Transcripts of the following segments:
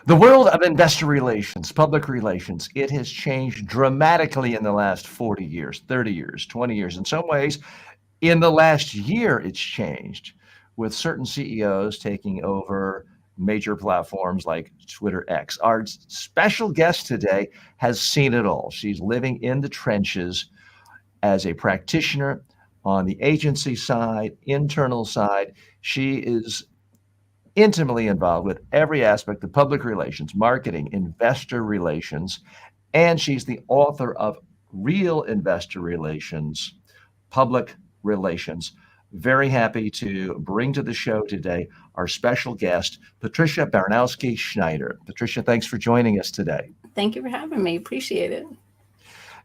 The world of investor relations, public relations, it has changed dramatically in the last 40 years, 30 years, 20 years. In some ways, in the last year, it's changed with certain CEOs taking over major platforms like Twitter X. Our special guest today has seen it all. She's living in the trenches as a practitioner on the agency side, internal side. She is intimately involved with every aspect of public relations, marketing, investor relations, and she's the author of Real Investor Relations, Public Relations. Very happy to bring to the show today our special guest, Patricia Baronowski-Schneider. Patricia, thanks for joining us today. Thank you for having me. Appreciate it.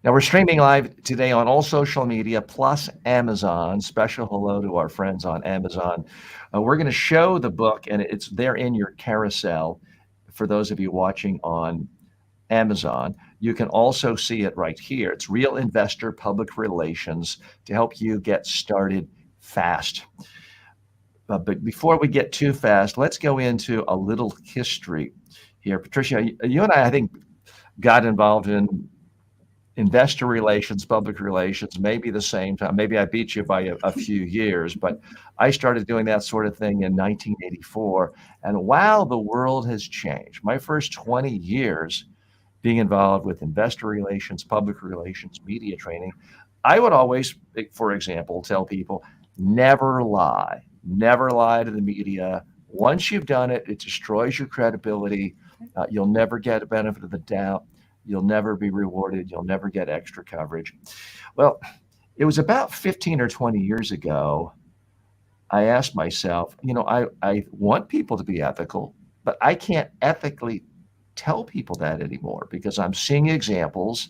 Now, we're streaming live today on all social media, plus Amazon. Special hello to our friends on Amazon. We're going to show the book, and it's there in your carousel for those of you watching on Amazon. You can also see it right here. It's Real Investor Public Relations to help you get started fast. But before we get too fast, let's go into a little history here. Patricia, you and I think, got involved in investor relations, public relations, maybe the same time. Maybe I beat you by a few years, but I started doing that sort of thing in 1984. And wow, the world has changed. My first 20 years being involved with investor relations, public relations, media training, I would always, for example, tell people, never lie. Never lie to the media. Once you've done it, it destroys your credibility. You'll never get a benefit of the doubt. You'll never be rewarded. You'll never get extra coverage. Well, it was about 15 or 20 years ago, I asked myself, I want people to be ethical, but I can't ethically tell people that anymore because I'm seeing examples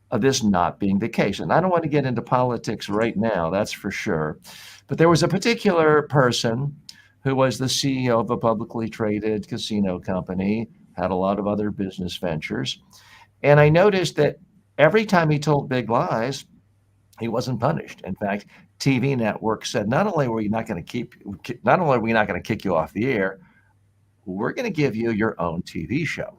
of this not being the case. And I don't want to get into politics right now, that's for sure. But there was a particular person who was the CEO of a publicly traded casino company, had a lot of other business ventures. And I noticed that every time he told big lies, he wasn't punished. In fact, TV networks said, not only are we not going to kick you off the air, we're going to give you your own TV show.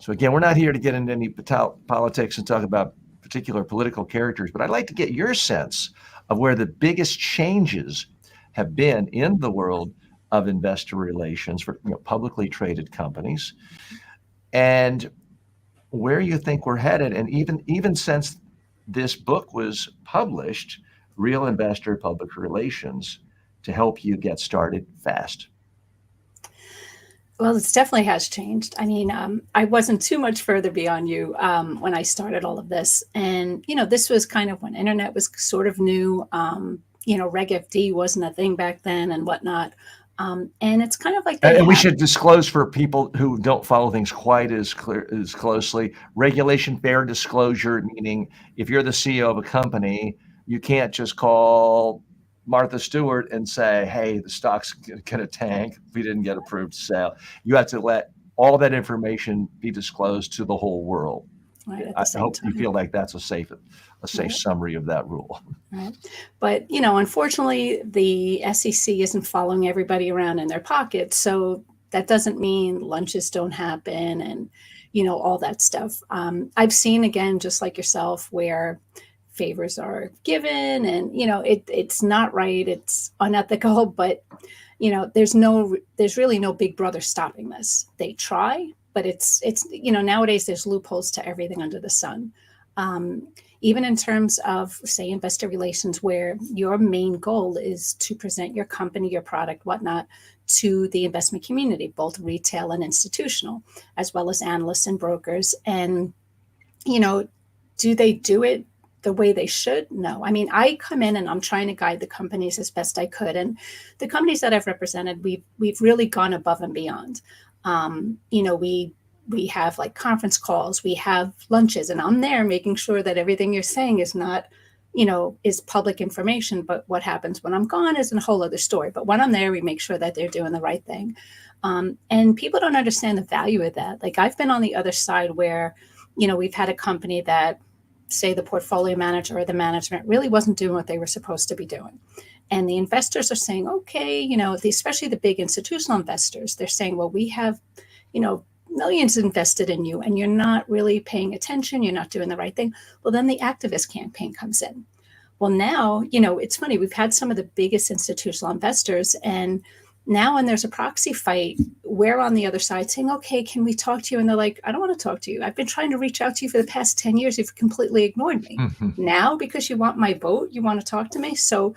So again, we're not here to get into any politics and talk about particular political characters, but I'd like to get your sense of where the biggest changes have been in the world of investor relations for publicly traded companies, and where you think we're headed. And even since this book was published, Real Investor Public Relations, to help you get started fast. Well, it definitely has changed. I mean, I wasn't too much further beyond you when I started all of this. And, this was kind of when internet was sort of new. Reg FD wasn't a thing back then and whatnot. And it's kind of like and we should disclose for people who don't follow things quite as closely, regulation fair disclosure, meaning if you're the CEO of a company, you can't just call Martha Stewart and say, hey, the stock's going to tank. We didn't get approved to sell. You have to let all that information be disclosed to the whole world. Right, I hope you feel like that's a safe right. summary of that rule. Right. But, unfortunately, the SEC isn't following everybody around in their pockets. So that doesn't mean lunches don't happen and, all that stuff. I've seen, again, just like yourself, where favors are given and, it's not right. It's unethical. But, there's really no big brother stopping this. They try. But it's nowadays there's loopholes to everything under the sun. Even in terms of, say, investor relations, where your main goal is to present your company, your product, whatnot, to the investment community, both retail and institutional, as well as analysts and brokers. And, do they do it the way they should? No. I mean, I come in and I'm trying to guide the companies as best I could. And the companies that I've represented, we've really gone above and beyond. We have like conference calls, we have lunches, and I'm there making sure that everything you're saying is not, is public information. But what happens when I'm gone is a whole other story. But when I'm there, we make sure that they're doing the right thing. And people don't understand the value of that. Like I've been on the other side where, we've had a company that, say, the portfolio manager or the management really wasn't doing what they were supposed to be doing. And the investors are saying, okay, especially the big institutional investors, they're saying, well, we have millions invested in you and you're not really paying attention, you're not doing the right thing, well, then the activist campaign comes in. Well, now, it's funny, we've had some of the biggest institutional investors, and now when there's a proxy fight, we're on the other side saying, okay, can we talk to you? And they're like, I don't want to talk to you. I've been trying to reach out to you for the past 10 years. You've completely ignored me. Now, because you want my vote, you want to talk to me? So,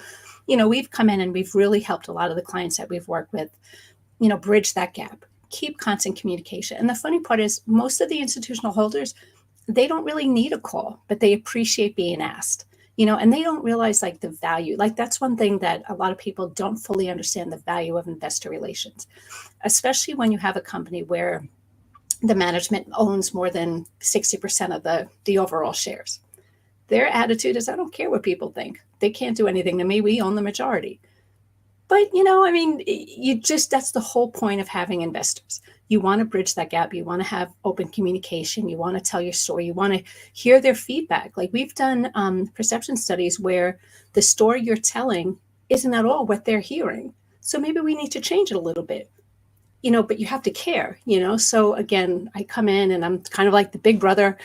we've come in and we've really helped a lot of the clients that we've worked with, bridge that gap, keep constant communication. And the funny part is most of the institutional holders, they don't really need a call, but they appreciate being asked. And they don't realize like the value. Like that's one thing that a lot of people don't fully understand, the value of investor relations, especially when you have a company where the management owns more than 60% of the overall shares. Their attitude is, I don't care what people think. They can't do anything to me. We own the majority. But, that's the whole point of having investors. You want to bridge that gap. You want to have open communication. You want to tell your story. You want to hear their feedback. Like we've done perception studies where the story you're telling isn't at all what they're hearing. So maybe we need to change it a little bit, but you have to care, So again, I come in and I'm kind of like the big brother.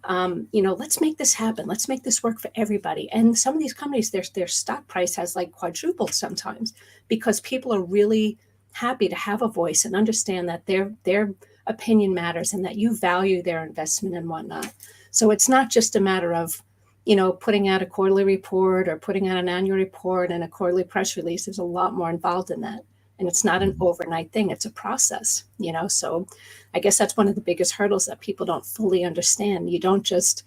Let's make this happen. Let's make this work for everybody. And some of these companies, their stock price has like quadrupled sometimes because people are really happy to have a voice and understand that their opinion matters and that you value their investment and whatnot. So it's not just a matter of, putting out a quarterly report or putting out an annual report and a quarterly press release. There's a lot more involved in that. And it's not an overnight thing. It's a process, So I guess that's one of the biggest hurdles that people don't fully understand. You don't just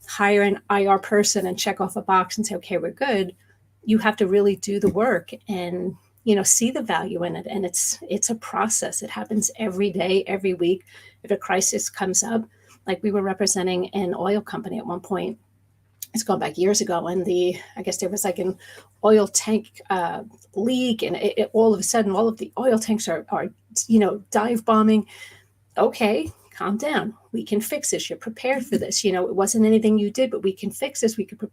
hire an IR person and check off a box and say, okay, we're good. You have to really do the work and, see the value in it. And it's a process. It happens every day, every week. If a crisis comes up, like we were representing an oil company at one point, it's gone back years ago, and I guess there was like an oil tank leak, and it all of a sudden, all of the oil tanks are dive bombing. Okay, calm down. We can fix this. You're prepared for this. It wasn't anything you did, but we can fix this. We could,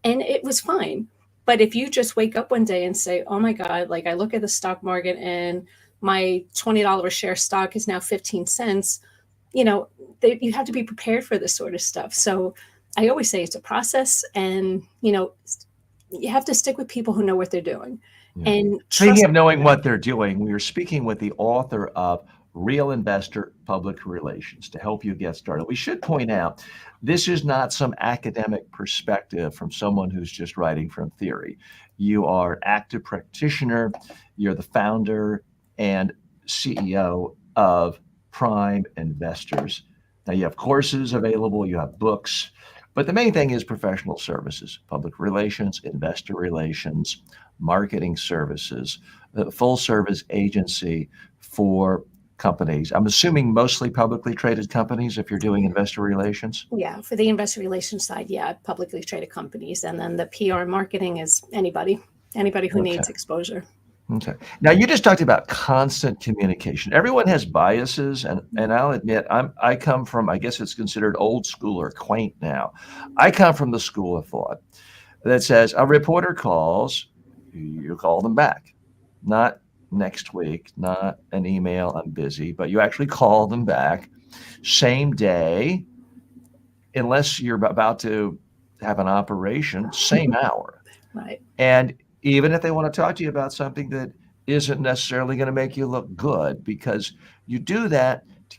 and it was fine. But if you just wake up one day and say, oh my God, like I look at the stock market and my $20 a share stock is now 15 cents, you have to be prepared for this sort of stuff. So I always say it's a process, and, you have to stick with people who know what they're doing. Yeah. And speaking of knowing what they're doing, we are speaking with the author of Real Investor Public Relations to help you get started. We should point out, this is not some academic perspective from someone who's just writing from theory. You are active practitioner. You're the founder and CEO of Prime Investors. Now you have courses available, you have books, but the main thing is professional services, public relations, investor relations, marketing services, the full service agency for companies. I'm assuming mostly publicly traded companies if you're doing investor relations? Yeah, for the investor relations side, yeah, publicly traded companies. And then the PR and marketing is anybody who needs exposure. Okay. Now you just talked about constant communication. Everyone has biases, and I'll admit I come from, I guess it's considered old school or quaint now. I come from the school of thought that says a reporter calls, you call them back. Not next week, not an email, I'm busy, but you actually call them back same day, unless you're about to have an operation, same hour. Right. And even if they want to talk to you about something that isn't necessarily going to make you look good, because you do that to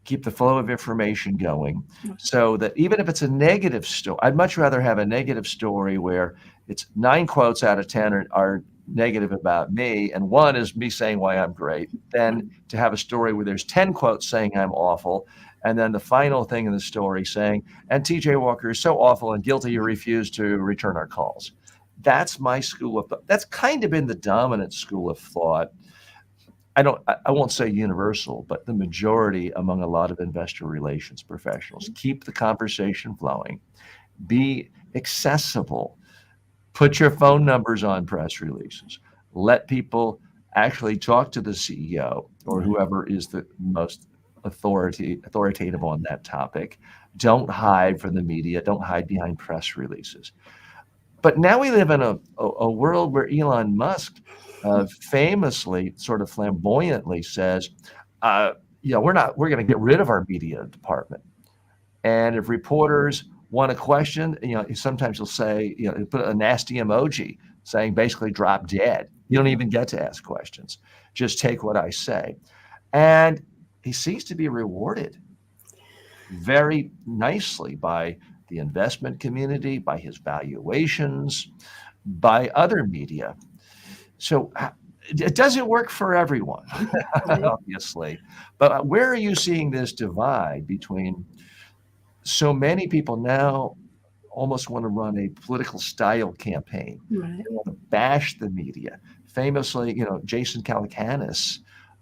keep the flow of information going, so that even if it's a negative story, I'd much rather have a negative story where it's 9 quotes out of 10 are negative about me, and 1 is me saying why I'm great, than to have a story where there's 10 quotes saying I'm awful, and then the final thing in the story saying, and TJ Walker is so awful and guilty you refuse to return our calls. That's my school of thought. That's kind of been the dominant school of thought. I won't say universal, but the majority among a lot of investor relations professionals. Keep the conversation flowing, be accessible, put your phone numbers on press releases, let people actually talk to the CEO or whoever is the most authoritative on that topic. Don't hide from the media. Don't hide behind press releases. But now we live in a world where Elon Musk famously, sort of flamboyantly says, we're going to get rid of our media department. And if reporters want a question, sometimes they'll say, put a nasty emoji saying basically drop dead. You don't even get to ask questions. Just take what I say. And he seems to be rewarded very nicely by the investment community, by his valuations, by other media. So it doesn't work for everyone, obviously. But where are you seeing this divide between so many people now almost want to run a political style campaign? Right. They want to bash the media. Famously, Jason Calacanis,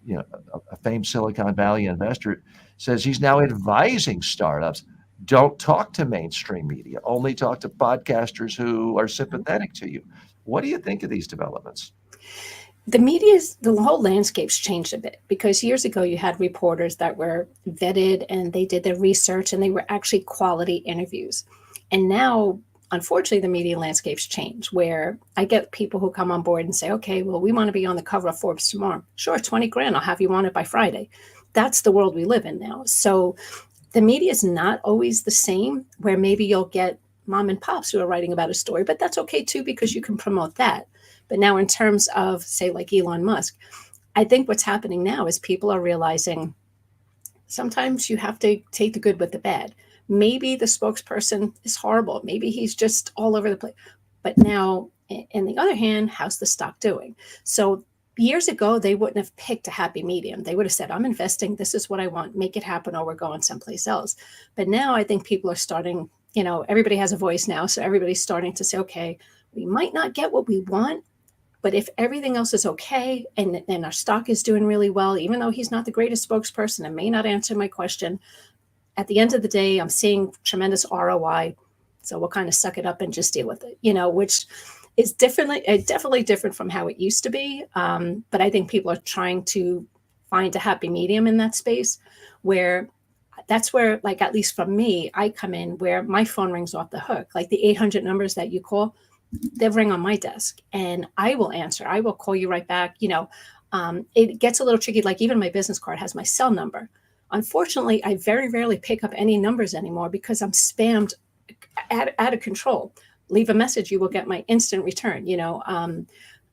a famed Silicon Valley investor, says he's now advising startups, don't talk to mainstream media, only talk to podcasters who are sympathetic to you. What do you think of these developments? The whole landscape's changed a bit, because years ago you had reporters that were vetted and they did their research and they were actually quality interviews. And now, unfortunately, the media landscape's changed, where I get people who come on board and say, okay, well, we want to be on the cover of Forbes tomorrow. Sure, 20 grand, I'll have you on it by Friday. That's the world we live in now. So the media is not always the same, where maybe you'll get mom and pops who are writing about a story, but that's okay too, because you can promote that. But now in terms of, say, like Elon Musk, I think what's happening now is people are realizing sometimes you have to take the good with the bad. Maybe the spokesperson is horrible. Maybe he's just all over the place. But now, on the other hand, how's the stock doing? So years ago, they wouldn't have picked a happy medium. They would have said, I'm investing. This is what I want. Make it happen, or we're going someplace else. But now I think people are starting, everybody has a voice now. So everybody's starting to say, okay, we might not get what we want, but if everything else is okay and our stock is doing really well, even though he's not the greatest spokesperson and may not answer my question, at the end of the day, I'm seeing tremendous ROI. So we'll kind of suck it up and just deal with it, which is definitely different from how it used to be. But I think people are trying to find a happy medium in that space, where that's where, like, at least for me, I come in where my phone rings off the hook. Like the 800 numbers that you call, they ring on my desk and I will answer. I will call you right back. It gets a little tricky. Like even my business card has my cell number. Unfortunately, I very rarely pick up any numbers anymore because I'm spammed out of control. Leave a message, you will get my instant return,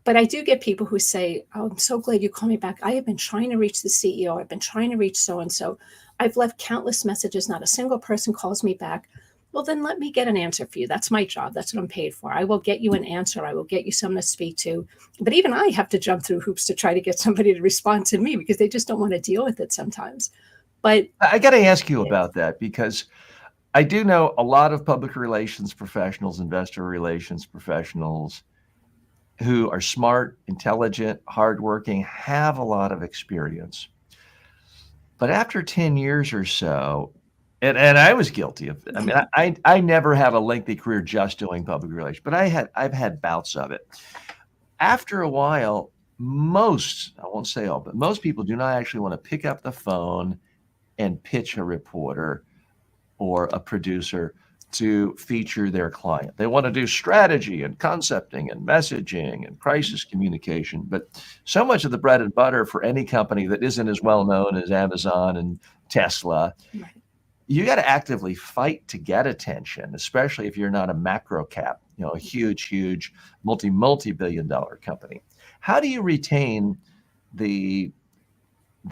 But I do get people who say, oh, I'm so glad you called me back. I have been trying to reach the CEO. I've been trying to reach so-and-so. I've left countless messages. Not a single person calls me back. Well, then let me get an answer for you. That's my job. That's what I'm paid for. I will get you an answer. I will get you someone to speak to. But even I have to jump through hoops to try to get somebody to respond to me, because they just don't want to deal with it sometimes. But I got to ask you about that, because I do know a lot of public relations professionals, investor relations professionals who are smart, intelligent, hardworking, have a lot of experience. But after 10 years or so, and I was guilty of it. I mean, I never had a lengthy career just doing public relations, but I've had bouts of it. After a while, I won't say all, but most people do not actually want to pick up the phone and pitch a reporter or a producer to feature their client. They want to do strategy and concepting and messaging and crisis communication. But so much of the bread and butter for any company that isn't as well known as Amazon and Tesla, right. You got to actively fight to get attention, especially if you're not a macro cap, a huge, multi-billion dollar company. How do you retain the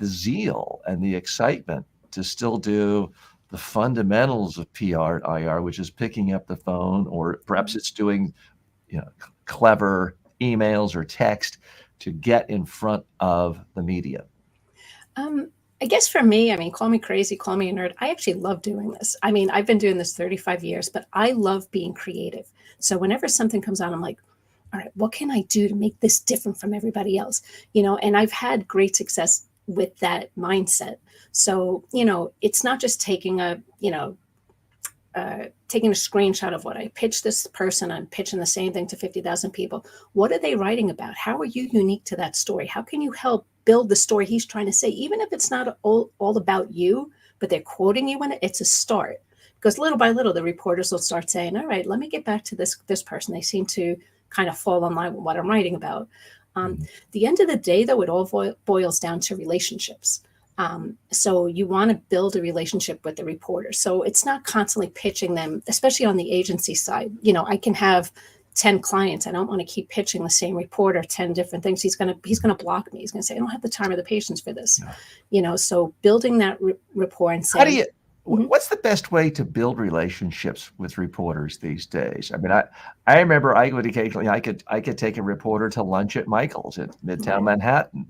zeal and the excitement to still do the fundamentals of PR and IR, which is picking up the phone, or perhaps it's doing, clever emails or text to get in front of the media? I guess for me, call me crazy, call me a nerd. I actually love doing this. I've been doing this 35 years, but I love being creative. So whenever something comes out, I'm like, all right, what can I do to make this different from everybody else? And I've had great success with that mindset. So, it's not just taking a screenshot of what I pitched this person. I'm pitching the same thing to 50,000 people. What are they writing about? How are you unique to that story? How can you help build the story he's trying to say? Even if it's not all about you, but they're quoting you in it, it's a start. Because little by little, the reporters will start saying, all right, let me get back to this person. They seem to kind of fall in line with what I'm writing about. The end of the day, though, it all boils down to relationships. So you want to build a relationship with the reporter. So it's not constantly pitching them, especially on the agency side. I can have 10 clients. I don't want to keep pitching the same reporter 10 different things. He's going to block me. He's going to say, I don't have the time or the patience for this. So building that rapport and saying, what's the best way to build relationships with reporters these days? I mean, I remember I would occasionally, I could take a reporter to lunch at Michael's at Midtown Manhattan.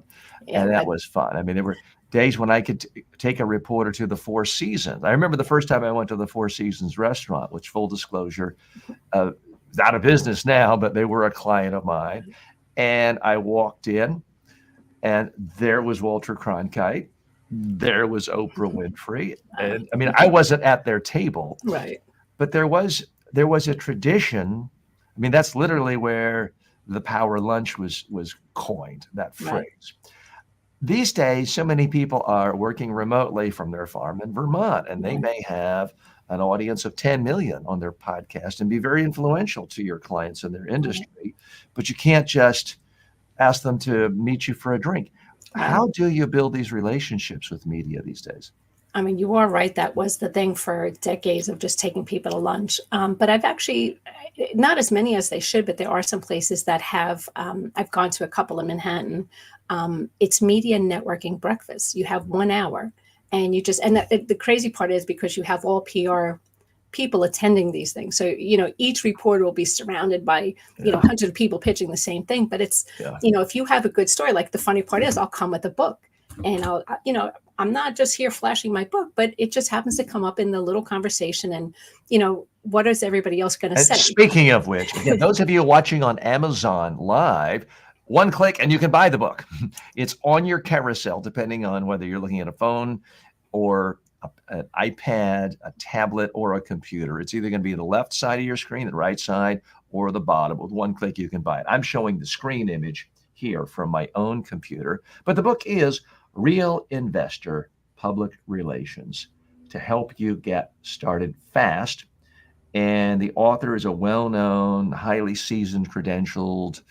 And that was fun. I mean, there were days when I could take a reporter to the Four Seasons. I remember the first time I went to the Four Seasons restaurant, which, full disclosure, is out of business now, but they were a client of mine. And I walked in, and there was Walter Cronkite. There was Oprah Winfrey. And I mean, I wasn't at their table, right? But there was a tradition. I mean, that's literally where the power lunch was coined, that phrase. Right. These days, so many people are working remotely from their farm in Vermont, and they may have an audience of 10 million on their podcast and be very influential to your clients in their industry, but you can't just ask them to meet you for a drink. How do you build these relationships with media these days? I mean, you are right. That was the thing for decades, of just taking people to lunch. But I've actually, not as many as they should, but there are some places that have, I've gone to a couple in Manhattan. It's media networking breakfast. You have 1 hour, and you just, and the crazy part is, because you have all PR people attending these things. So, each reporter will be surrounded by, hundreds of people pitching the same thing. But it's, if you have a good story, like the funny part is, I'll come with a book, and I'm not just here flashing my book, but it just happens to come up in the little conversation. And, what is everybody else going to say? Speaking of which, again, those of you watching on Amazon Live, one click and you can buy the book. It's on your carousel, depending on whether you're looking at a phone or an iPad, a tablet, or a computer. It's either going to be the left side of your screen, the right side, or the bottom. With one click, you can buy it. I'm showing the screen image here from my own computer, but the book is Real Investor Public Relations, to help you get started fast. And the author is a well-known, highly seasoned, credentialed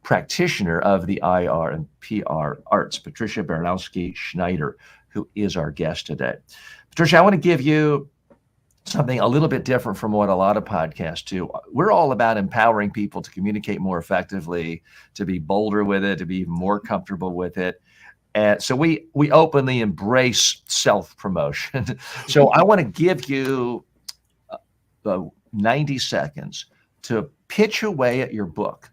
practitioner of the IR and PR arts, Patricia Baronowski-Schneider, who is our guest today. Patricia, I want to give you something a little bit different from what a lot of podcasts do. We're all about empowering people to communicate more effectively, to be bolder with it, to be even more comfortable with it. And so we openly embrace self-promotion. So I want to give you 90 seconds to pitch away at your book.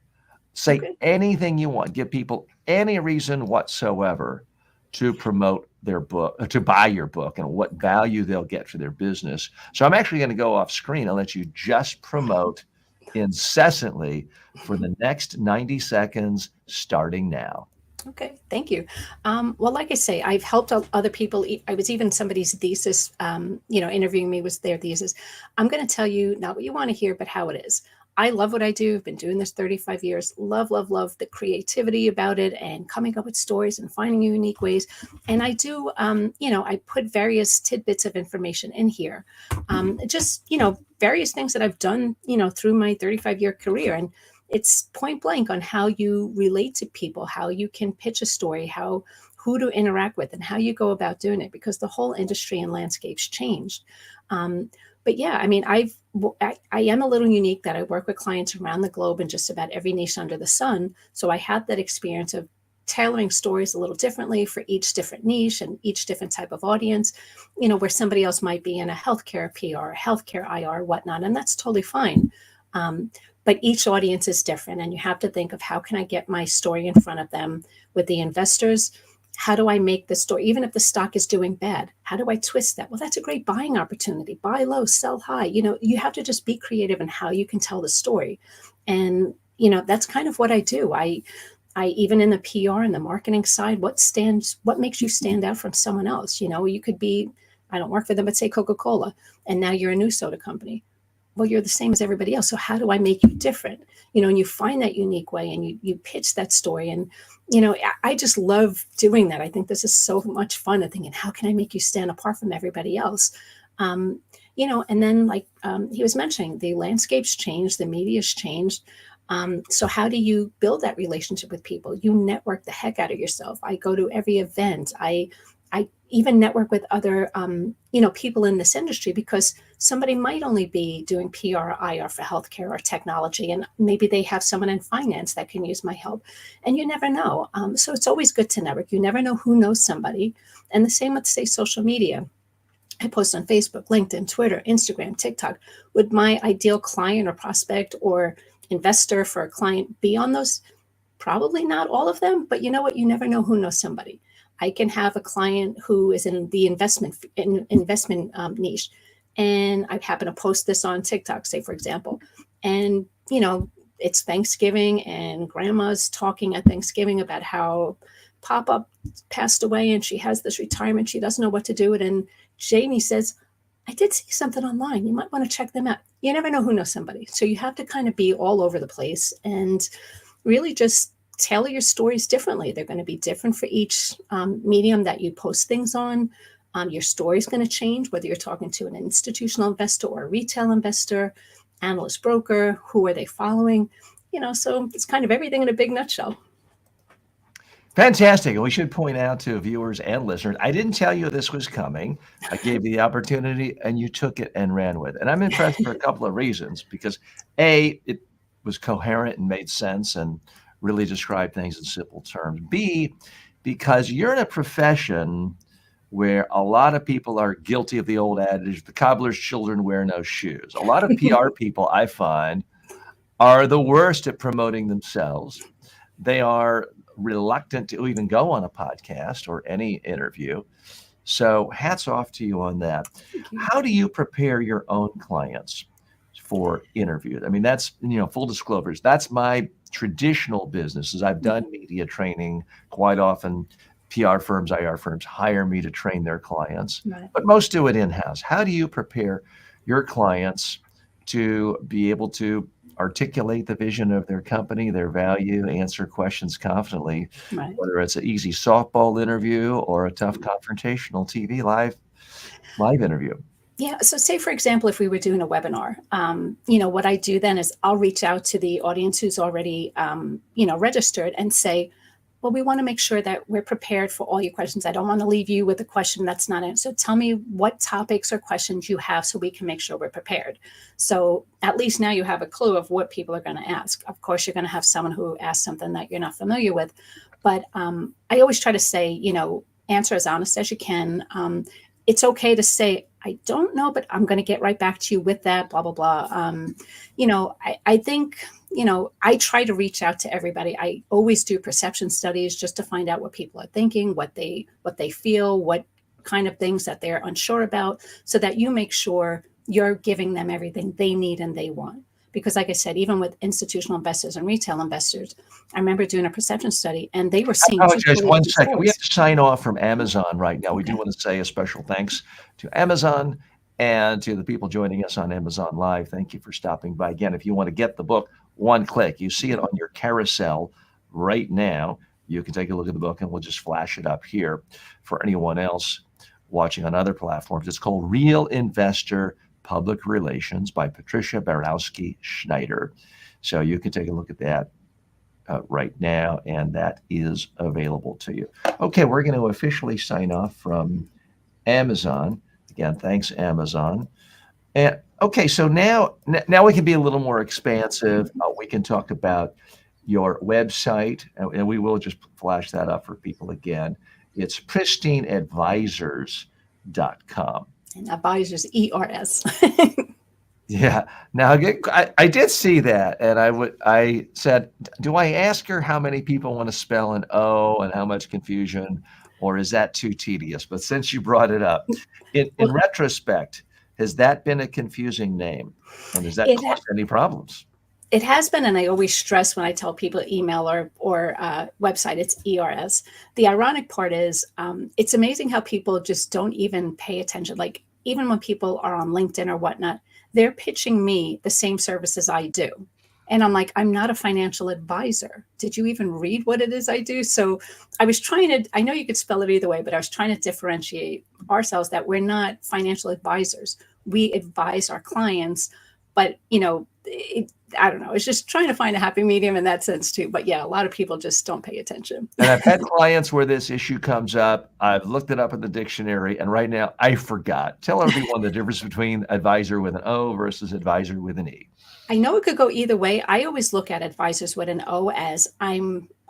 Say anything you want. Give people any reason whatsoever to promote their book, to buy your book, and what value they'll get for their business. So I'm actually going to go off screen and let you just promote incessantly for the next 90 seconds, starting now. Okay, thank you. Well, like I say, I've helped other people. I was even somebody's thesis, interviewing me was their thesis. I'm going to tell you not what you want to hear, but how it is. I love what I do. I've been doing this 35 years. Love, love, love the creativity about it, and coming up with stories and finding unique ways. And I do, I put various tidbits of information in here. Various things that I've done, through my 35-year career. And it's point blank on how you relate to people, how you can pitch a story, who to interact with, and how you go about doing it, because the whole industry and landscape's changed. But yeah, I mean, I am a little unique that I work with clients around the globe in just about every niche under the sun. So I have that experience of tailoring stories a little differently for each different niche and each different type of audience, where somebody else might be in a healthcare PR, healthcare IR, whatnot, and that's totally fine. But each audience is different, and you have to think of, how can I get my story in front of them? With the investors, how do I make the story, even if the stock is doing bad, how do I twist that? Well, that's a great buying opportunity. Buy low, sell high. You have to just be creative in how you can tell the story. And, that's kind of what I do. I even in the PR and the marketing side, what makes you stand out from someone else? You could be, I don't work for them, but say Coca-Cola, and now you're a new soda company. Well, you're the same as everybody else. So how do I make you different? And you find that unique way, and you pitch that story. And, I just love doing that. I think this is so much fun, and thinking, how can I make you stand apart from everybody else? And then like he was mentioning, the landscape's changed, the media's changed. So how do you build that relationship with people? You network the heck out of yourself. I go to every event. I even network with other, people in this industry, because somebody might only be doing PR or IR for healthcare or technology, and maybe they have someone in finance that can use my help. And you never know. So it's always good to network. You never know who knows somebody. And the same with, say, social media. I post on Facebook, LinkedIn, Twitter, Instagram, TikTok. Would my ideal client or prospect or investor for a client be on those? Probably not all of them, but you know what? You never know who knows somebody. I can have a client who is in the investment niche, and I happen to post this on TikTok, say for example, and it's Thanksgiving, and grandma's talking at Thanksgiving about how Papa passed away, and she has this retirement. She doesn't know what to do with it, and Jamie says, I did see something online. You might want to check them out. You never know who knows somebody. So you have to kind of be all over the place and really just tailor your stories differently. They're going to be different for each medium that you post things on. Your story is going to change, whether you're talking to an institutional investor or a retail investor, analyst, broker. Who are they following? So it's kind of everything in a big nutshell. Fantastic. And we should point out to viewers and listeners, I didn't tell you this was coming. I gave you the opportunity and you took it and ran with it. And I'm impressed for a couple of reasons, because A, it was coherent and made sense and really described things in simple terms. B, because you're in a profession where a lot of people are guilty of the old adage, the cobbler's children wear no shoes. A lot of PR people, I find, are the worst at promoting themselves. They are reluctant to even go on a podcast or any interview. So hats off to you on that. How do you prepare your own clients for interviews? I mean, that's, full disclosures, that's my traditional business. Is I've done media training quite often. PR firms, IR firms hire me to train their clients, Right. but most do it in-house. How do you prepare your clients to be able to articulate the vision of their company, their value, answer questions confidently, Right. whether it's an easy softball interview or a tough confrontational TV live interview? Yeah. So, say, for example, if we were doing a webinar, what I do then is I'll reach out to the audience who's already, registered and say, well, we want to make sure that we're prepared for all your questions. I don't want to leave you with a question that's not answered. So tell me what topics or questions you have so we can make sure we're prepared. So at least now you have a clue of what people are going to ask. Of course, you're going to have someone who asks something that you're not familiar with. But I always try to say, answer as honest as you can. It's okay to say, I don't know, but I'm going to get right back to you with that, blah, blah, blah. I think, I try to reach out to everybody. I always do perception studies just to find out what people are thinking, what they feel, what kind of things that they're unsure about, so that you make sure you're giving them everything they need and they want. Because like I said, even with institutional investors and retail investors, I remember doing a perception study and they were seeing. I apologize, 1 second. We have to sign off from Amazon right now. We do want to say a special thanks to Amazon and to the people joining us on Amazon Live. Thank you for stopping by. Again, if you want to get the book, one click. You see it on your carousel right now. You can take a look at the book and we'll just flash it up here for anyone else watching on other platforms. It's called Real Investor Public Relations by Patricia Baronowski-Schneider. So you can take a look at that right now, and that is available to you. Okay, we're going to officially sign off from Amazon. Again, thanks, Amazon. And okay, so now we can be a little more expansive. We can talk about your website, and we will just flash that up for people again. It's pristineadvisors.com. And advisors, ERS. Yeah. Now I did see that, and I said, do I ask her how many people want to spell an O and how much confusion, or is that too tedious? But since you brought it up, in retrospect, has that been a confusing name, and has that caused any problems? It has been, and I always stress when I tell people email or website, it's ERS. The ironic part is it's amazing how people just don't even pay attention. Like even when people are on LinkedIn or whatnot, they're pitching me the same services I do. And I'm like, I'm not a financial advisor. Did you even read what it is I do? So I was trying to, I know you could spell it either way, but I was trying to differentiate ourselves that we're not financial advisors. We advise our clients, but I don't know. It's just trying to find a happy medium in that sense too. But yeah, a lot of people just don't pay attention. And I've had clients where this issue comes up. I've looked it up in the dictionary, and right now I forgot. Tell everyone the difference between advisor with an O versus advisor with an E. I know it could go either way. I always look at advisors with an O as I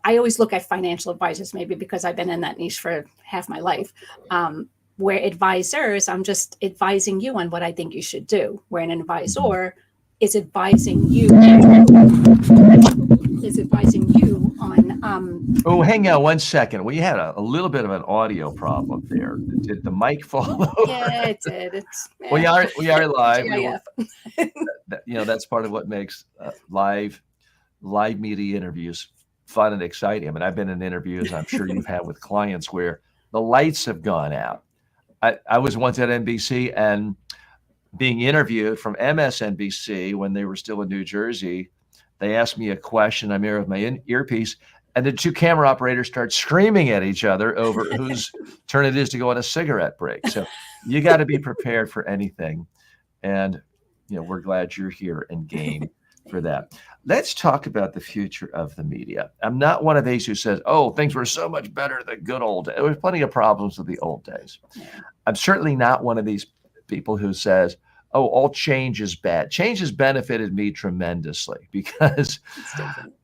always look at financial advisors, maybe because I've been in that niche for half my life. Where advisors, I'm just advising you on what I think you should do. Where an advisor is advising you on. Oh, hang on one second. We had a little bit of an audio problem there. Did the mic fall over? Yeah, it did. It's we are live. GIF. That's part of what makes live media interviews fun and exciting. I mean, I've been in interviews I'm sure you've had with clients where the lights have gone out. I was once at NBC and being interviewed from MSNBC when they were still in New Jersey. They asked me a question. I'm here with my earpiece, and the two camera operators start screaming at each other over whose turn it is to go on a cigarette break. So you got to be prepared for anything. And, we're glad you're here and game for that. Let's talk about the future of the media. I'm not one of these who says, oh, things were so much better the good old days. There was plenty of problems with the old days. Yeah. I'm certainly not one of these people who says, oh, all change is bad. Change has benefited me tremendously because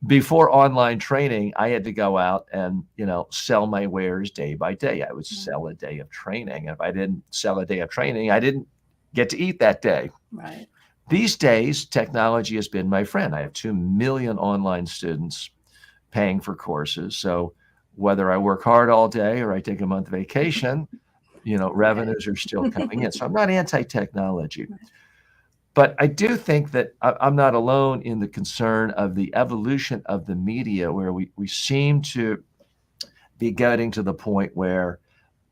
before online training, I had to go out and, sell my wares day by day. I would sell a day of training. If I didn't sell a day of training, I didn't get to eat that day. Right. These days, technology has been my friend. I have 2 million online students paying for courses. So whether I work hard all day or I take a month vacation, revenues are still coming in. So I'm not anti-technology. But I do think that I'm not alone in the concern of the evolution of the media, where we seem to be getting to the point where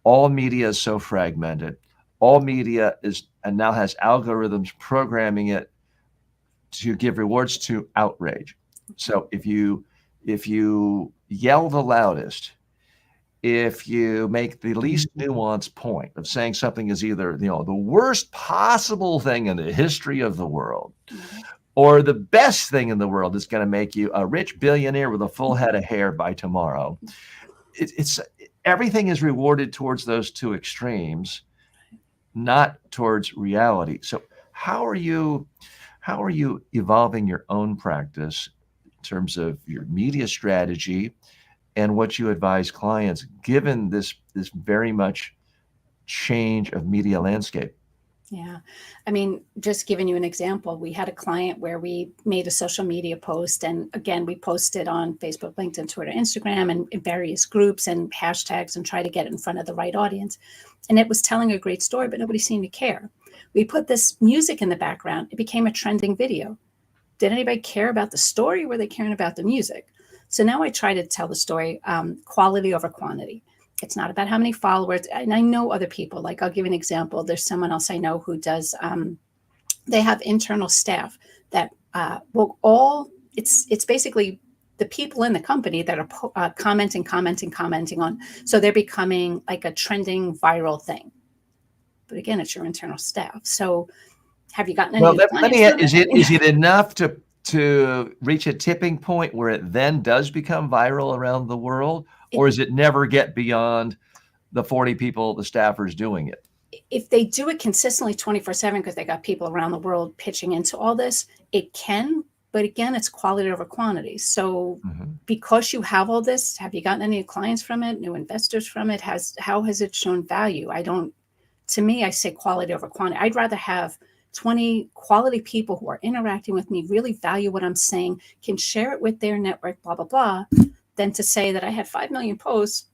all media is so fragmented. All media is and now has algorithms programming it to give rewards to outrage. So if you yell the loudest, if you make the least nuanced point of saying something is either the worst possible thing in the history of the world, or the best thing in the world is going to make you a rich billionaire with a full head of hair by tomorrow, it's everything is rewarded towards those two extremes, not towards reality. So how are you evolving your own practice in terms of your media strategy and what you advise clients, given this very much change of media landscape? Yeah. I mean, just giving you an example, we had a client where we made a social media post. And again, we posted on Facebook, LinkedIn, Twitter, Instagram, and in various groups and hashtags and try to get it in front of the right audience. And it was telling a great story, but nobody seemed to care. We put this music in the background. It became a trending video. Did anybody care about the story? Or were they caring about the music? So now I try to tell the story, quality over quantity. It's not about how many followers. And I know other people, like I'll give an example. There's someone else I know who does, they have internal staff that it's basically the people in the company that are commenting on. So they're becoming like a trending viral thing. But again, it's your internal staff. So have you gotten any? Well, is it enough to reach a tipping point where it then does become viral around the world? Or does it never get beyond the 40 people, the staffers doing it? If they do it consistently 24/7, because they got people around the world pitching into all this, it can. But again, it's quality over quantity. So because you have all this, have you gotten any clients from it, new investors from it? How has it shown value? To me, I say quality over quantity. I'd rather have 20 quality people who are interacting with me, really value what I'm saying, can share it with their network, blah, blah, blah, than to say that I had 5 million posts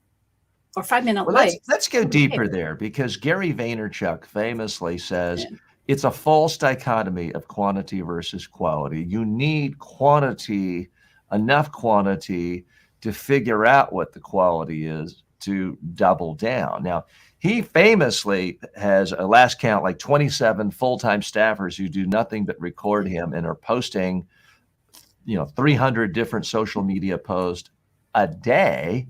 or 5 minute likes. Let's go deeper there, because Gary Vaynerchuk famously says it's a false dichotomy of quantity versus quality. You need quantity, enough quantity to figure out what the quality is to double down. Now, he famously has, a last count, like 27 full-time staffers who do nothing but record him and are posting, 300 different social media posts a day.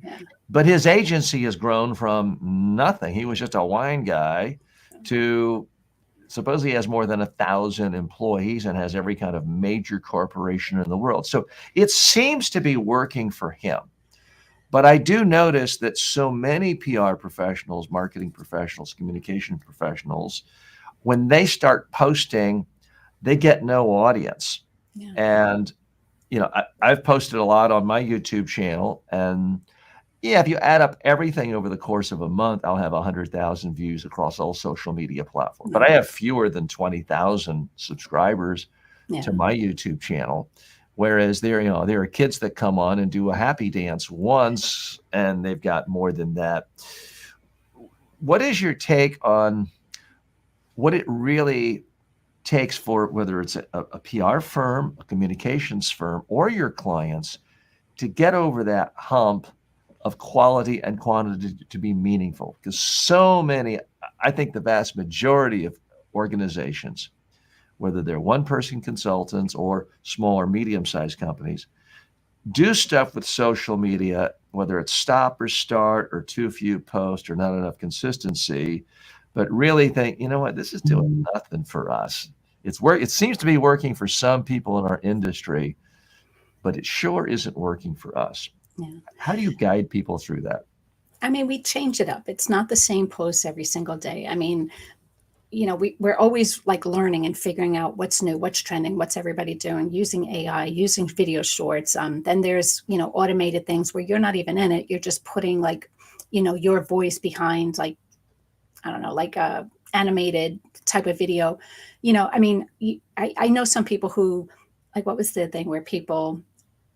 But his agency has grown from nothing. He was just a wine guy to supposedly has more than 1,000 employees and has every kind of major corporation in the world. So it seems to be working for him. But I do notice that so many PR professionals, marketing professionals, communication professionals, when they start posting, they get no audience. Yeah. And, I've posted a lot on my YouTube channel, and yeah, if you add up everything over the course of a month, I'll have 100,000 views across all social media platforms. But I have fewer than 20,000 subscribers to Yeah. my YouTube channel. Whereas there are kids that come on and do a happy dance once, and they've got more than that. What is your take on what it really takes for whether it's a PR firm, a communications firm, or your clients to get over that hump of quality and quantity to be meaningful? Because so many, I think the vast majority of organizations, whether they're one-person consultants or small or medium-sized companies, do stuff with social media, whether it's stop or start or too few posts or not enough consistency, but really think, you know what, this is doing nothing for us. It seems to be working for some people in our industry, but it sure isn't working for us. Yeah. How do you guide people through that? I mean, we change it up. It's not the same posts every single day. I mean, we're always like learning and figuring out what's new, what's trending, what's everybody doing, using AI, using video shorts. Then there's, automated things where you're not even in it. You're just putting like, your voice behind like, I don't know, like a animated type of video. I mean, I know some people who, like, what was the thing where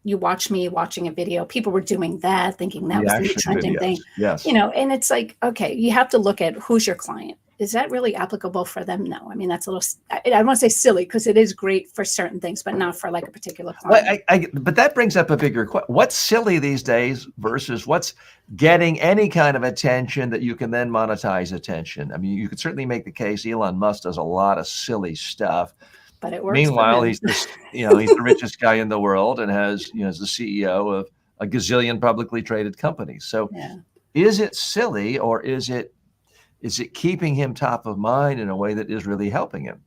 you watch me watching a video, people were doing that, thinking that was the new trending thing, yes. And it's like, okay, you have to look at who's your client. Is that really applicable for them? No. I mean, that's a little, I don't want to say silly because it is great for certain things, but not for like a particular client. Well, but that brings up a bigger question. What's silly these days versus what's getting any kind of attention that you can then monetize attention? I mean, you could certainly make the case Elon Musk does a lot of silly stuff. But it works. Meanwhile, he's he's the richest guy in the world and is the CEO of a gazillion publicly traded companies. So is it silly, or is it keeping him top of mind in a way that is really helping him?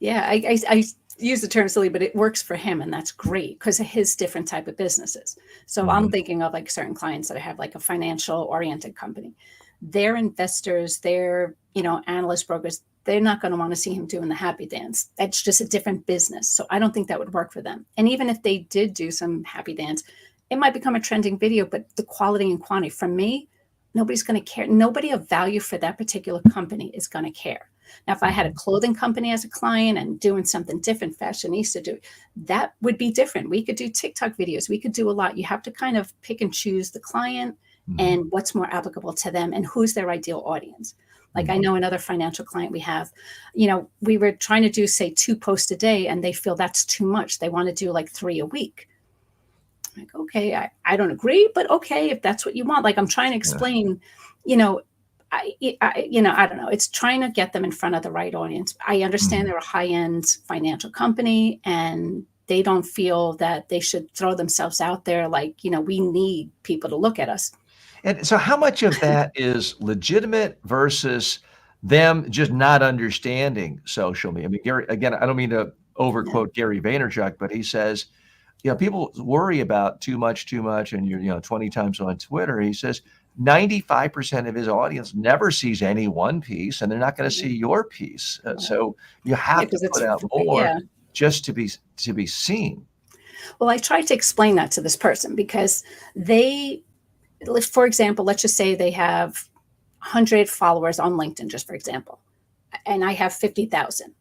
Yeah, I use the term silly, but it works for him, and that's great because of his different type of businesses. So I'm thinking of like certain clients that have like a financial oriented company. Their investors, their analyst brokers, they're not going to want to see him doing the happy dance. That's just a different business. So I don't think that would work for them. And even if they did do some happy dance, it might become a trending video, but the quality and quantity, for me, nobody's going to care. Nobody of value for that particular company is going to care. Now, if I had a clothing company as a client and doing something different, fashionista do, that would be different. We could do TikTok videos. We could do a lot. You have to kind of pick and choose the client and what's more applicable to them and who's their ideal audience. Like I know another financial client we have, we were trying to do, say, 2 posts a day, and they feel that's too much. They want to do like 3 a week. I'm like, okay, I don't agree, but okay, if that's what you want. Like I'm trying to explain, I don't know. It's trying to get them in front of the right audience. I understand they're a high-end financial company and they don't feel that they should throw themselves out there like, we need people to look at us. And so how much of that is legitimate versus them just not understanding social media? I mean, Gary, again, I don't mean to overquote Gary Vaynerchuk, but he says, people worry about too much, and you're, 20 times on Twitter. He says 95% of his audience never sees any one piece, and they're not going to see your piece. So you have to put out more just to be seen. Well, I tried to explain that to this person because for example, let's just say they have 100 followers on LinkedIn, just for example, and I have 50,000.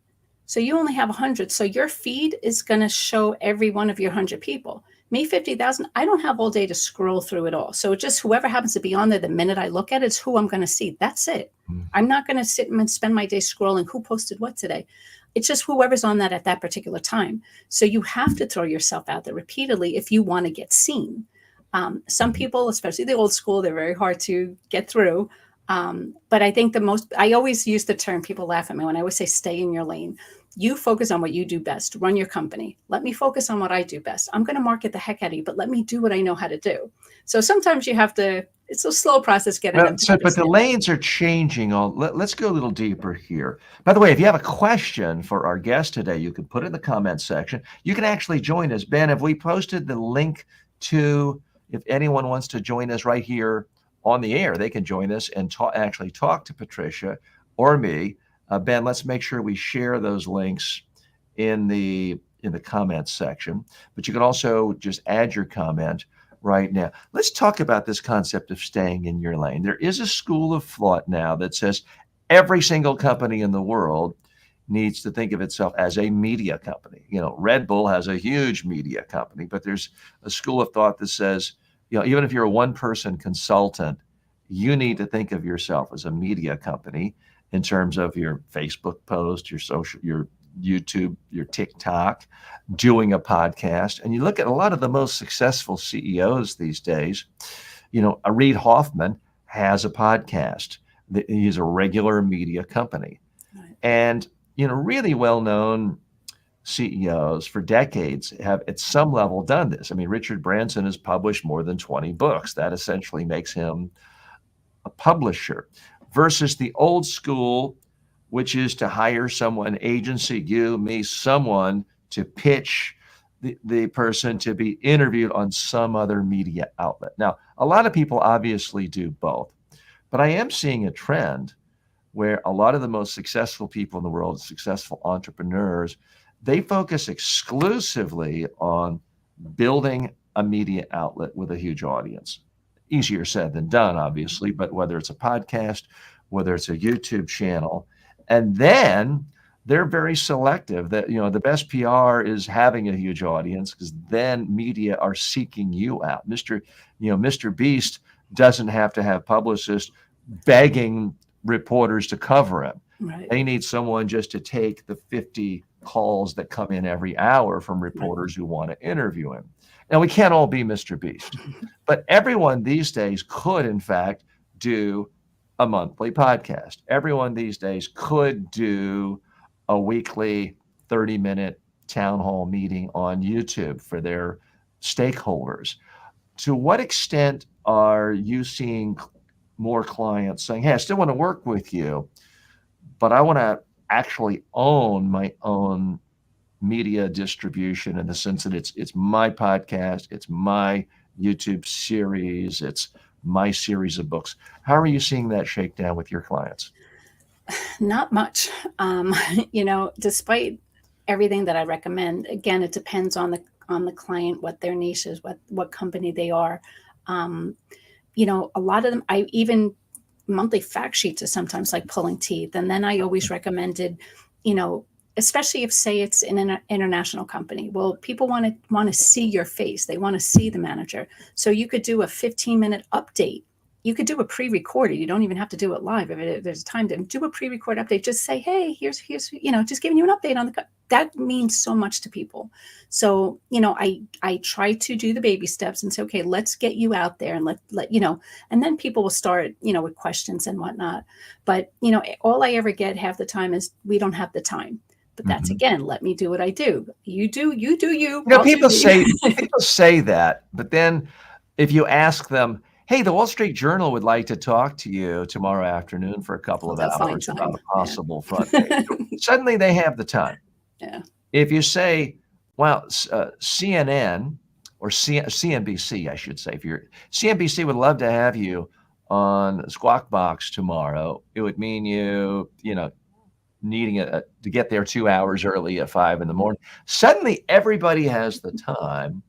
So you only have 100. So your feed is going to show every one of your 100 people. Me, 50,000, I don't have all day to scroll through it all. So just whoever happens to be on there, the minute I look at it, is who I'm going to see. That's it. I'm not going to sit and spend my day scrolling who posted what today. It's just whoever's on that at that particular time. So you have to throw yourself out there repeatedly if you want to get seen. Some people, especially the old school, they're very hard to get through. But I think I always use the term, people laugh at me when I always say, stay in your lane. You focus on what you do best. Run your company. Let me focus on what I do best. I'm going to market the heck out of you, but let me do what I know how to do. So sometimes you have to, it's a slow process getting them to But the understand. lanes are changing. Let's go a little deeper here. By the way, if you have a question for our guest today, you can put it in the comments section. You can actually join us. Ben, have we posted the link to, if anyone wants to join us right here on the air, they can join us and actually talk to Patricia or me. Ben, let's make sure we share those links in the comments section. But you can also just add your comment right now. Let's talk about this concept of staying in your lane. There is a school of thought now that says every single company in the world needs to think of itself as a media company. You know, Red Bull has a huge media company, but there's a school of thought that says, you know, even if you're a one-person consultant, you need to think of yourself as a media company in terms of your Facebook post, your social, your YouTube, your TikTok, doing a podcast. And you look at a lot of the most successful CEOs these days, you know, Reid Hoffman has a podcast. He's a regular media company. Right. And, you know, really well-known CEOs for decades have at some level done this. I mean, Richard Branson has published more than 20 books. That essentially makes him a publisher versus the old school, which is to hire someone, agency, you, me, someone to pitch the person to be interviewed on some other media outlet. Now, a lot of people obviously do both, but I am seeing a trend where a lot of the most successful people in the world, successful entrepreneurs, they focus exclusively on building a media outlet with a huge audience. Easier said than done, obviously, but whether it's a podcast, whether it's a YouTube channel, and then they're very selective that, you know, the best PR is having a huge audience because then media are seeking you out. Mr. Beast doesn't have to have publicists begging reporters to cover him. Right. They need someone just to take the 50 calls that come in every hour from reporters who want to interview him. Now, we can't all be Mr. Beast, but everyone these days could, in fact, do a monthly podcast. Everyone these days could do a weekly 30-minute town hall meeting on YouTube for their stakeholders. To what extent are you seeing more clients saying, hey, I still want to work with you, but I want to actually own my own media distribution in the sense that it's my podcast, it's my YouTube series, it's my series of books. How are you seeing that shake down with your clients? Not much. Despite everything that I recommend, again, it depends on the client, what their niche is, what company they are. A lot of them, I even monthly fact sheets are sometimes like pulling teeth. And then I always recommended, especially if, say, it's in an international company. Well, people want to see your face. They want to see the manager. So you could do a 15-minute update. You could do a pre-recorded. You don't even have to do it live. If there's time to do a pre-record update, just say, hey, here's just giving you an update on that means so much to people. So, I try to do the baby steps and say, okay, let's get you out there and let and then people will start, with questions and whatnot. But, all I ever get half the time is we don't have the time. But that's, again, let me do what I do. You do you. People say that, but then if you ask them, hey, the Wall Street Journal would like to talk to you tomorrow afternoon for a couple of hours about a possible front page. Suddenly they have the time. Yeah. If you say, well, CNN or CNBC, I should say, if CNBC would love to have you on Squawk Box tomorrow, it would mean needing to get there 2 hours early at 5 a.m. Suddenly everybody has the time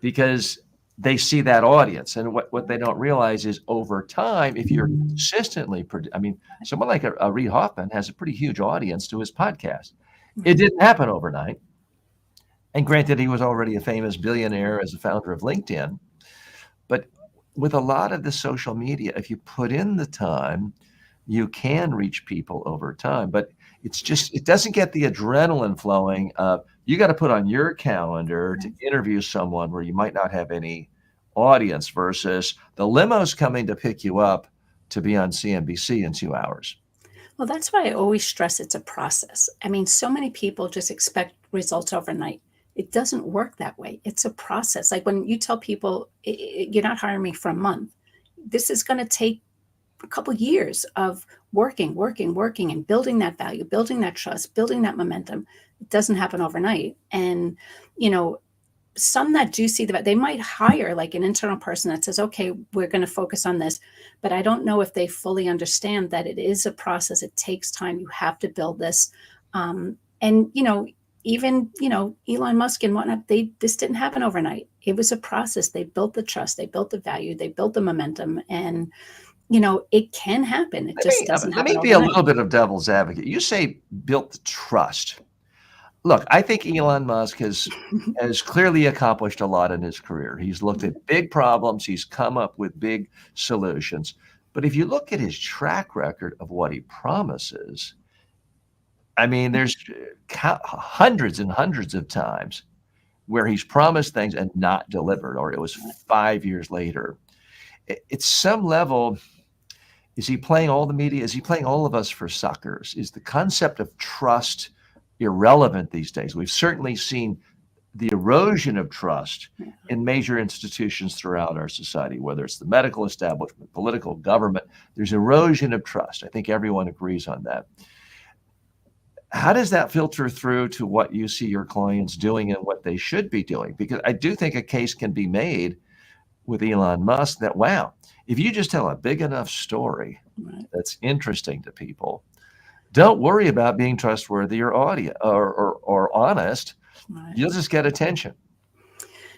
because they see that audience. And what they don't realize is over time, if you're consistently, someone like a Reid Hoffman has a pretty huge audience to his podcast. It didn't happen overnight. And granted, he was already a famous billionaire as a founder of LinkedIn. But with a lot of the social media, if you put in the time, you can reach people over time. But it doesn't get the adrenaline flowing. You got to put on your calendar to interview someone where you might not have any audience versus the limo's coming to pick you up to be on CNBC in 2 hours. Well, that's why I always stress it's a process. I mean, so many people just expect results overnight. It doesn't work that way. It's a process. Like when you tell people, you're not hiring me for a month, this is going to take a couple of years of working, and building that value, building that trust, building that momentum. It doesn't happen overnight. And, you know, some that do see that they might hire like an internal person that says, okay, we're going to focus on this, but I don't know if they fully understand that it is a process. It takes time. You have to build this. And even Elon Musk and whatnot, this didn't happen overnight. It was a process. They built the trust, they built the value, they built the momentum, and it can happen. It just doesn't Let me happen be a overnight. little bit of devil's advocate. You say built the trust. Look, I think Elon Musk has clearly accomplished a lot in his career. He's looked at big problems, he's come up with big solutions. But if you look at his track record of what he promises, I mean, there's hundreds and hundreds of times where he's promised things and not delivered, or it was 5 years later. At some level, is he playing all the media? Is he playing all of us for suckers? Is the concept of trust irrelevant these days? We've certainly seen the erosion of trust in major institutions throughout our society, whether it's the medical establishment, political, government. There's erosion of trust. I think everyone agrees on that. How does that filter through to what you see your clients doing and what they should be doing? Because I do think a case can be made with Elon Musk that, wow, if you just tell a big enough story that's interesting to people, don't worry about being trustworthy or or honest. Right. You'll just get attention.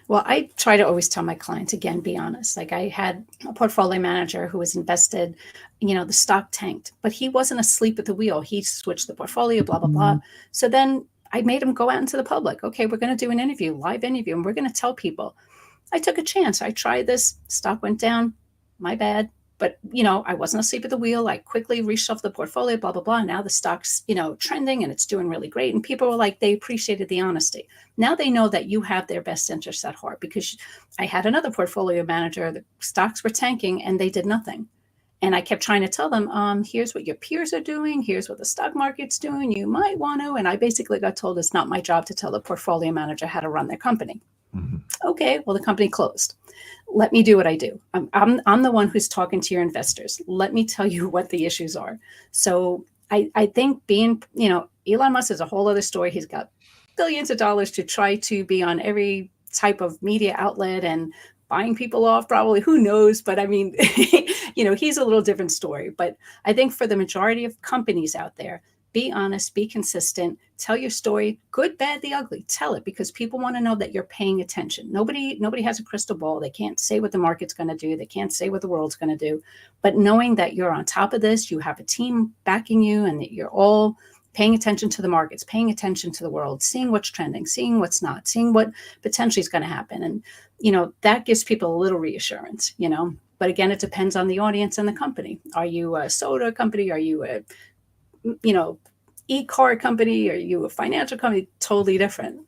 Well, I try to always tell my clients, again, be honest. Like I had a portfolio manager who was invested, the stock tanked, but he wasn't asleep at the wheel. He switched the portfolio, blah, blah, blah. So then I made him go out into the public. Okay, we're going to do an interview, live interview, and we're going to tell people. I took a chance. I tried this. Stock went down. My bad. But, I wasn't asleep at the wheel. I quickly reshuffled the portfolio, blah, blah, blah. Now the stock's, trending and it's doing really great. And people were like, they appreciated the honesty. Now they know that you have their best interests at heart, because I had another portfolio manager, the stocks were tanking and they did nothing. And I kept trying to tell them, here's what your peers are doing. Here's what the stock market's doing. You might want to. And I basically got told it's not my job to tell the portfolio manager how to run their company. Mm-hmm. Okay, well, the company closed. Let me do what I do. I'm the one who's talking to your investors. Let me tell you what the issues are. So I think Elon Musk is a whole other story. He's got billions of dollars to try to be on every type of media outlet and buying people off, probably, who knows? But I mean, he's a little different story. But I think for the majority of companies out there, be honest, be consistent, tell your story, good, bad, the ugly, tell it, because people want to know that you're paying attention. Nobody has a crystal ball. They can't say what the market's going to do. They can't say what the world's going to do. But knowing that you're on top of this, you have a team backing you, and that you're all paying attention to the markets, paying attention to the world, seeing what's trending, seeing what's not, seeing what potentially is going to happen. And, that gives people a little reassurance, But again, it depends on the audience and the company. Are you a soda company? Are you a e-car company? Are you a financial company? Totally different.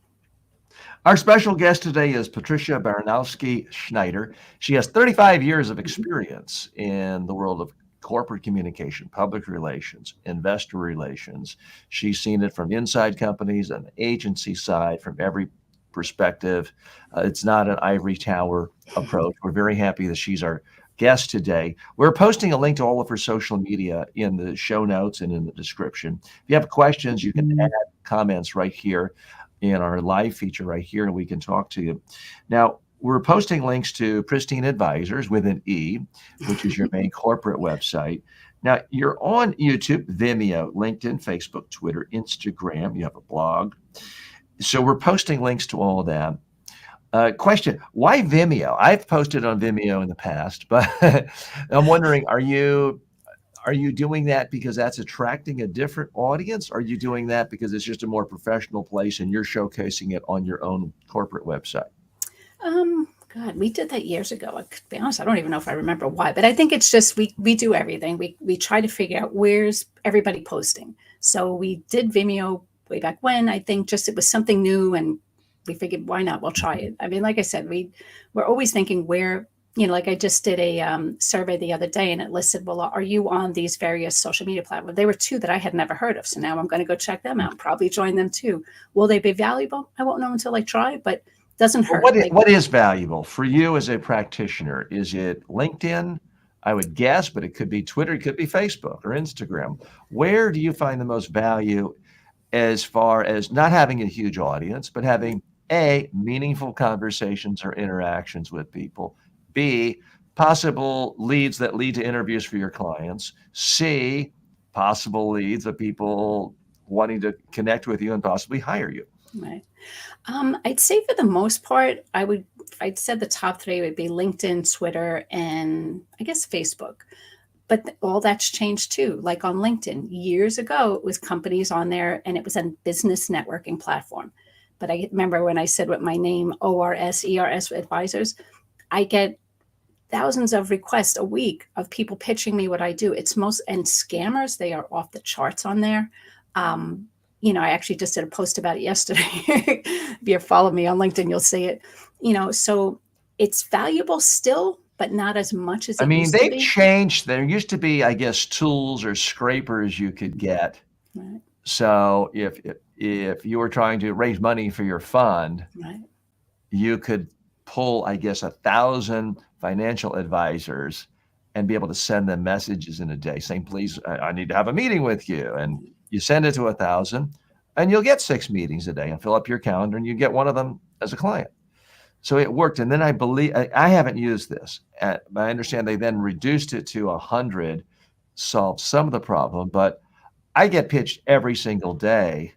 Our special guest today is Patricia Baronowski-Schneider. She has 35 years of experience in the world of corporate communication, public relations, investor relations. She's seen it from inside companies and the agency side, from every perspective. It's not an ivory tower approach. We're very happy that she's our guest today. We're posting a link to all of her social media in the show notes and in the description. If you have questions, you can add comments right here in our live feature right here, and we can talk to you. Now, we're posting links to Pristine Advisors with an E, which is your main corporate website. Now, you're on YouTube, Vimeo, LinkedIn, Facebook, Twitter, Instagram. You have a blog. So we're posting links to all of that. Question, why Vimeo? I've posted on Vimeo in the past, but I'm wondering, are you doing that because that's attracting a different audience? Or are you doing that because it's just a more professional place and you're showcasing it on your own corporate website? God, we did that years ago. To be honest, I don't even know if I remember why, but I think it's just we do everything. We try to figure out where's everybody posting. So we did Vimeo way back when. I think just it was something new, and we figured, why not? We'll try it. I mean, like I said, we're always thinking where like I just did a survey the other day, and it listed, well, are you on these various social media platforms? There were two that I had never heard of. So now I'm going to go check them out and probably join them too. Will they be valuable? I won't know until I try, but it doesn't Well, hurt. Like, what is valuable for you as a practitioner? Is it LinkedIn? I would guess, but it could be Twitter, it could be Facebook or Instagram. Where do you find the most value as far as not having a huge audience, but having A, meaningful conversations or interactions with people, B, possible leads that lead to interviews for your clients, C, possible leads of people wanting to connect with you and possibly hire you? right. I'd say for the most part, if I'd said the top three would be LinkedIn, Twitter, and I guess Facebook. But all that's changed too. Like on LinkedIn, years ago, it was companies on there and it was a business networking platform. But I remember when I said with my name, ORS Advisors, I get thousands of requests a week of people pitching me what I do. And scammers, they are off the charts on there. I actually just did a post about it yesterday. If you follow me on LinkedIn, you'll see it. So it's valuable still, but not as much as I it mean, used to they've be. changed. There used to be, I guess, tools or scrapers you could get. Right, So if you were trying to raise money for your fund, right, you could pull, I guess, 1,000 financial advisors and be able to send them messages in a day saying, please, I need to have a meeting with you. And you send it to 1,000 and you'll get 6 meetings a day and fill up your calendar and you get one of them as a client. So it worked. And then I believe, I haven't used this, but I understand they then reduced it to 100, solved some of the problem, but I get pitched every single day.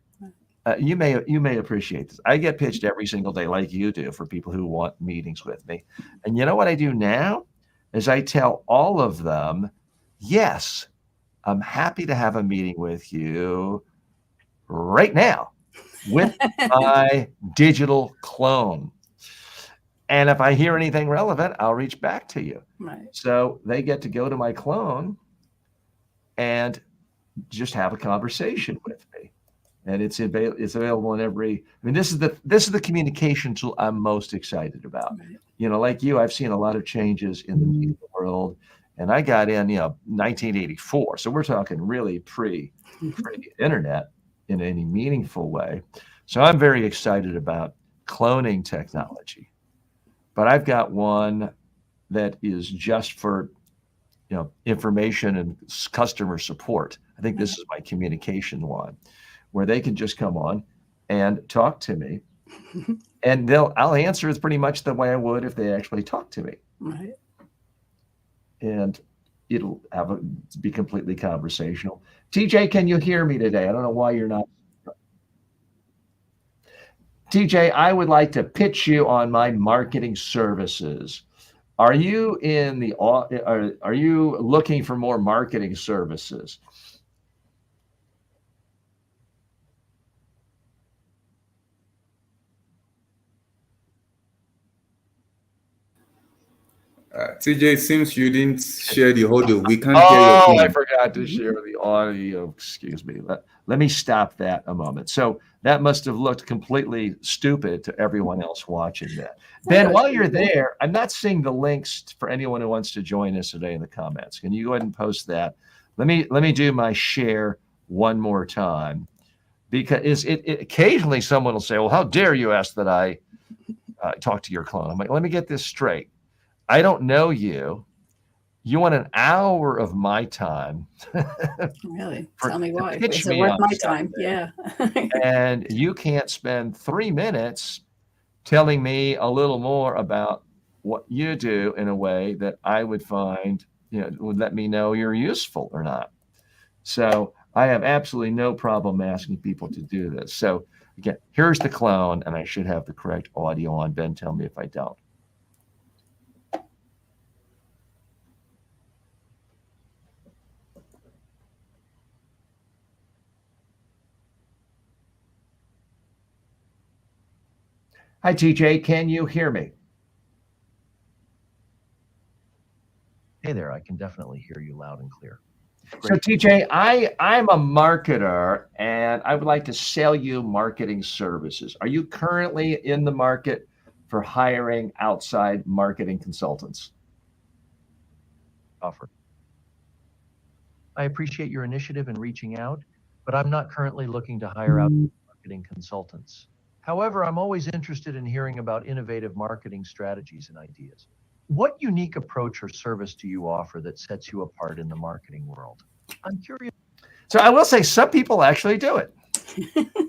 You may appreciate this. I get pitched every single day like you do for people who want meetings with me. And you know what I do now is I tell all of them, yes, I'm happy to have a meeting with you right now with my digital clone. And if I hear anything relevant, I'll reach back to you. right. So they get to go to my clone and just have a conversation with me. And it's available in every, I mean, this is the communication tool I'm most excited about. Right. Like you, I've seen a lot of changes in the media world, and I got in, 1984. So we're talking really pre-internet in any meaningful way. So I'm very excited about cloning technology. But I've got one that is just for, information and customer support. I think this is my communication one, where they can just come on and talk to me, and I'll answer it pretty much the way I would if they actually talk to me. Right. And it'll be completely conversational. TJ, can you hear me today? I don't know why you're not. TJ, I would like to pitch you on my marketing services. Are you are you looking for more marketing services? TJ, it seems you didn't share the audio. We can't hear your Oh, I tone. forgot to share the audio. Excuse me. Let me stop that a moment. So that must have looked completely stupid to everyone else watching that. Ben, while you're there, I'm not seeing the links for anyone who wants to join us today in the comments. Can you go ahead and post that? Let me do my share one more time, because it occasionally someone will say, well, how dare you ask that I talk to your clone? I'm like, let me get this straight. I don't know you. You want an hour of my time. Really? Tell me why. Pitch Is it me worth on my time? something. Yeah. And you can't spend 3 minutes telling me a little more about what you do in a way that I would find, would let me know you're useful or not. So I have absolutely no problem asking people to do this. So again, here's the clone, and I should have the correct audio on. Ben, tell me if I don't. Hi, TJ. Can you hear me? Hey there. I can definitely hear you loud and clear. So TJ, I'm a marketer and I would like to sell you marketing services. Are you currently in the market for hiring outside marketing consultants? offer. I appreciate your initiative in reaching out, but I'm not currently looking to hire out marketing consultants. However, I'm always interested in hearing about innovative marketing strategies and ideas. What unique approach or service do you offer that sets you apart in the marketing world? I'm curious. So I will say some people actually do it,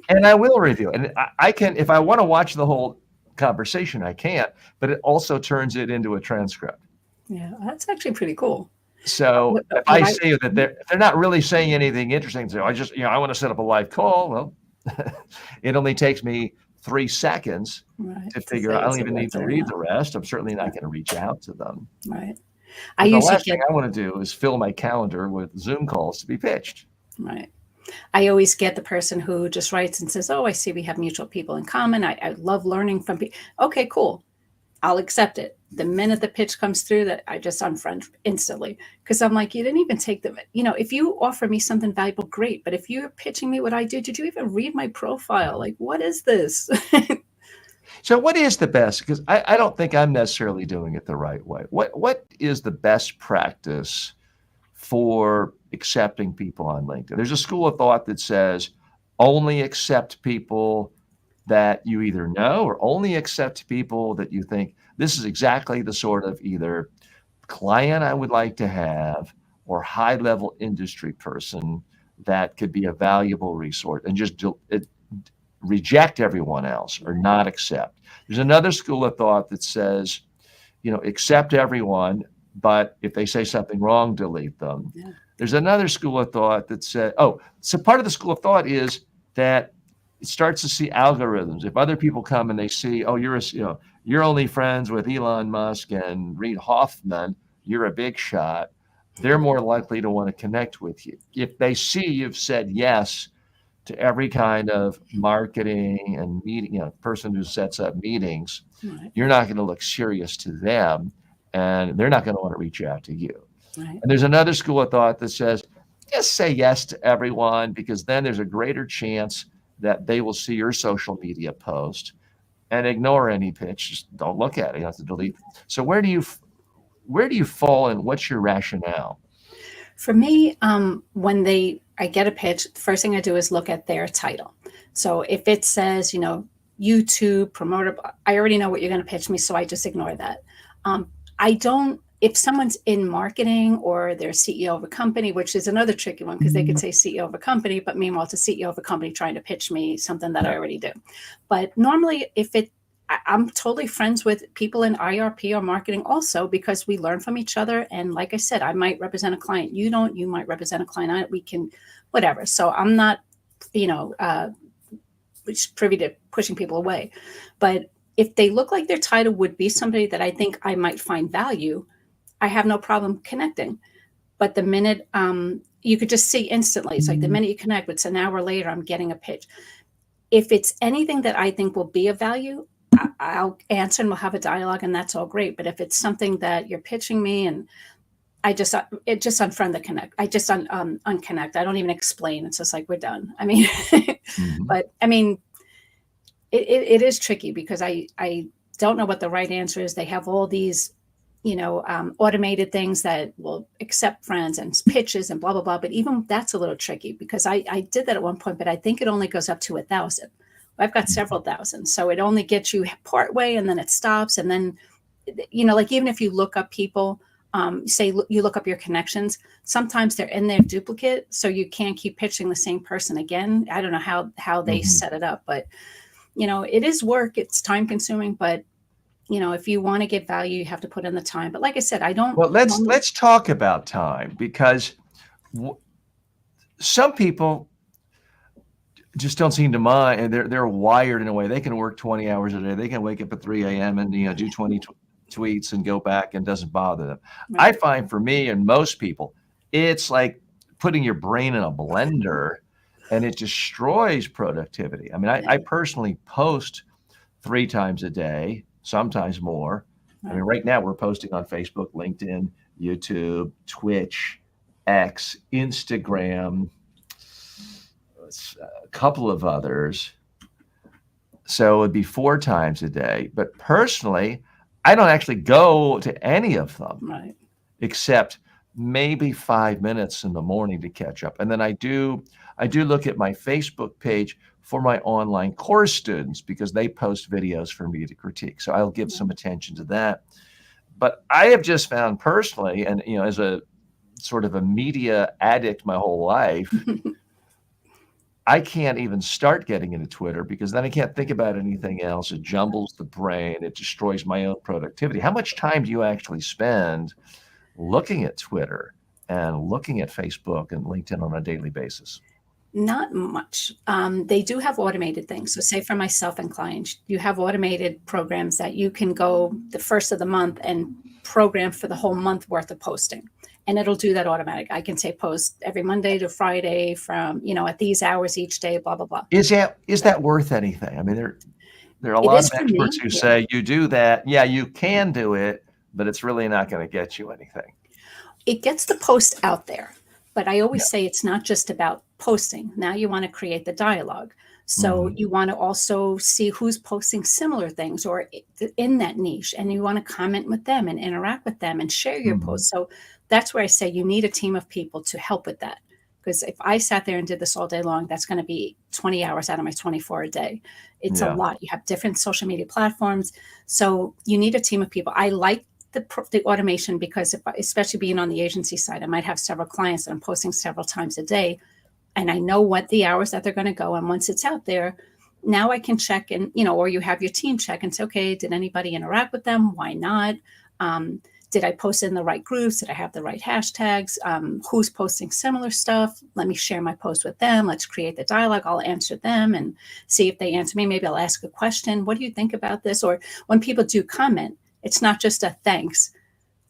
and I will review it. And I can, if I want to watch the whole conversation, I can't, but it also turns it into a transcript. Yeah, that's actually pretty cool. So if I say that they're not really saying anything interesting, so I just, I want to set up a live call. Well, it only takes me 3 seconds to figure out. I don't even need to read the rest. I'm certainly not going to reach out to them. Right. The last thing I want to do is fill my calendar with Zoom calls to be pitched. Right. I always get the person who just writes and says, oh, I see we have mutual people in common. I love learning from people. Okay, cool. I'll accept it. The minute the pitch comes through, that I just unfriend instantly, because I'm like, you didn't even take them. If you offer me something valuable, great. But if you're pitching me what I do, did you even read my profile? Like, what is this? So what is the best? Because I don't think I'm necessarily doing it the right way. What is the best practice for accepting people on LinkedIn? There's a school of thought that says only accept people that you either know, or only accept people that you think this is exactly the sort of either client I would like to have or high-level industry person that could be a valuable resource, and just reject everyone else or not accept. There's another school of thought that says, accept everyone, but if they say something wrong, delete them. Yeah. There's another school of thought that said, so part of the school of thought is that it starts to see algorithms. If other people come and they see, you're only friends with Elon Musk and Reid Hoffman, you're a big shot, they're more likely to want to connect with you. If they see you've said yes to every kind of marketing and meeting, person who sets up meetings, right, you're not going to look serious to them, and they're not going to want to reach out to you. Right. And there's another school of thought that says, just say yes to everyone, because then there's a greater chance that they will see your social media post and ignore any pitch. Just don't look at it. You have to delete. So where do you fall, and what's your rationale? For me, when I get a pitch, the first thing I do is look at their title. So if it says, YouTube promoter, I already know what you're going to pitch me, so I just ignore that. If someone's in marketing or they're CEO of a company, which is another tricky one, because they could say CEO of a company, but meanwhile it's a CEO of a company trying to pitch me something that I already do. But normally I'm totally friends with people in IRP or marketing also, because we learn from each other. And like I said, I might represent a client. You don't, you might represent a client. We can, whatever. So I'm not, privy to pushing people away. But if they look like their title would be somebody that I think I might find value, I have no problem connecting. But the minute you could just see instantly, it's like the minute you connect, it's an hour later, I'm getting a pitch. If it's anything that I think will be of value, I'll answer and we'll have a dialogue, and that's all great. But if it's something that you're pitching me and it just unfriend the connect, I just unconnect. I don't even explain. It's just like, we're done. I mean, but I mean, it is tricky, because I don't know what the right answer is. They have all these automated things that will accept friends and pitches and blah, blah, blah. But even that's a little tricky, because I did that at one point, but I think it only goes up to 1,000. I've got several thousand. So it only gets you part way, and then it stops. And then, like, even if you look up people, say you look up your connections, sometimes they're in their duplicate. So you can't keep pitching the same person again. I don't know how they set it up, but it is work. It's time consuming, but if you want to get value, you have to put in the time. But like I said, I don't. Well, let's talk about time, because some people just don't seem to mind, and they're wired in a way. They can work 20 hours a day. They can wake up at 3 a.m. and do 20 tweets and go back, and doesn't bother them. Right. I find for me and most people, it's like putting your brain in a blender, and it destroys productivity. I mean, I personally post 3 times a day, sometimes more. I mean, right now we're posting on Facebook, LinkedIn, YouTube, Twitch, X, Instagram, a couple of others. So it'd be 4 times a day. But personally, I don't actually go to any of them, except maybe 5 minutes in the morning to catch up. And then I do look at my Facebook page for my online course students because they post videos for me to critique. So I'll give some attention to that. But I have just found personally, and as a sort of a media addict my whole life, I can't even start getting into Twitter because then I can't think about anything else. It jumbles the brain. It destroys my own productivity. How much time do you actually spend looking at Twitter and looking at Facebook and LinkedIn on a daily basis? Not much. They do have automated things. So say for myself and clients, you have automated programs that you can go the first of the month and program for the whole month worth of posting. And it'll do that automatic. I can say post every Monday to Friday from, at these hours each day, blah, blah, blah. Is that worth anything? I mean, there are a It lot is of for me, experts who yeah. say you do that. Yeah, you can do it, but it's really not going to get you anything. It gets the post out there. But I always Yeah. say it's not just about posting. Now you want to create the dialogue. So you want to also see who's posting similar things or in that niche, and you want to comment with them and interact with them and share your posts. So that's where I say you need a team of people to help with that. Because if I sat there and did this all day long, that's going to be 20 hours out of my 24 a day. It's a Yeah. lot. You have different social media platforms. So you need a team of people. I like the automation because especially being on the agency side, I might have several clients that I'm posting several times a day, and I know what the hours that they're going to go. And once it's out there, now I can check and, or you have your team check and say, okay, did anybody interact with them? Why not? Did I post in the right groups? Did I have the right hashtags? Who's posting similar stuff? Let me share my post with them. Let's create the dialogue. I'll answer them and see if they answer me. Maybe I'll ask a question. What do you think about this? Or when people do comment, it's not just a thanks.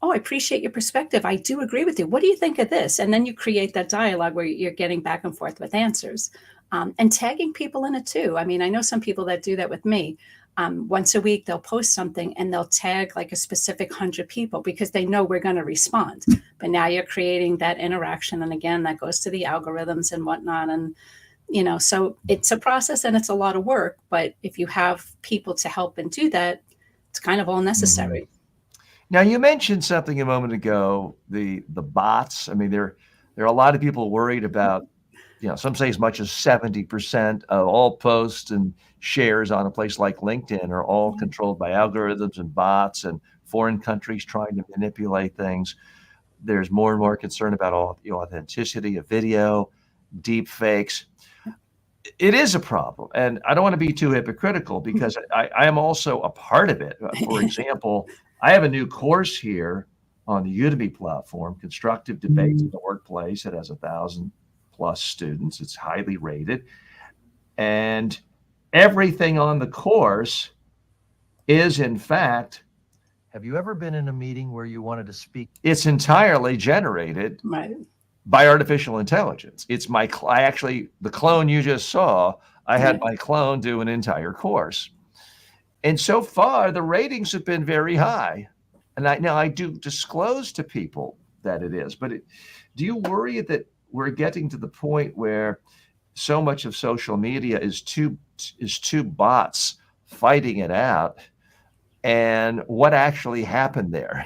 Oh, I appreciate your perspective. I do agree with you. What do you think of this? And then you create that dialogue where you're getting back and forth with answers and tagging people in it too. I mean, I know some people that do that with me. Once a week, they'll post something and they'll tag like a specific 100 people because they know we're going to respond. But now you're creating that interaction. And again, that goes to the algorithms and whatnot. And, so it's a process and it's a lot of work. But if you have people to help and do that, it's kind of all necessary. Now, you mentioned something a moment ago, the bots. I mean, there are a lot of people worried about, some say as much as 70% of all posts and shares on a place like LinkedIn are all controlled by algorithms and bots and foreign countries trying to manipulate things. There's more and more concern about authenticity of video, deep fakes. It is a problem, and I don't want to be too hypocritical because I am also a part of it. For example, I have a new course here on the Udemy platform, Constructive Debates in the Workplace. It has 1,000 plus students. It's highly rated, and everything on the course is, in fact, have you ever been in a meeting where you wanted to speak? It's entirely generated Right. by artificial intelligence. It's the clone you just saw, I had my clone do an entire course. And so far, the ratings have been very high. And I do disclose to people that it is. But do you worry that we're getting to the point where so much of social media is two bots fighting it out? And what actually happened there?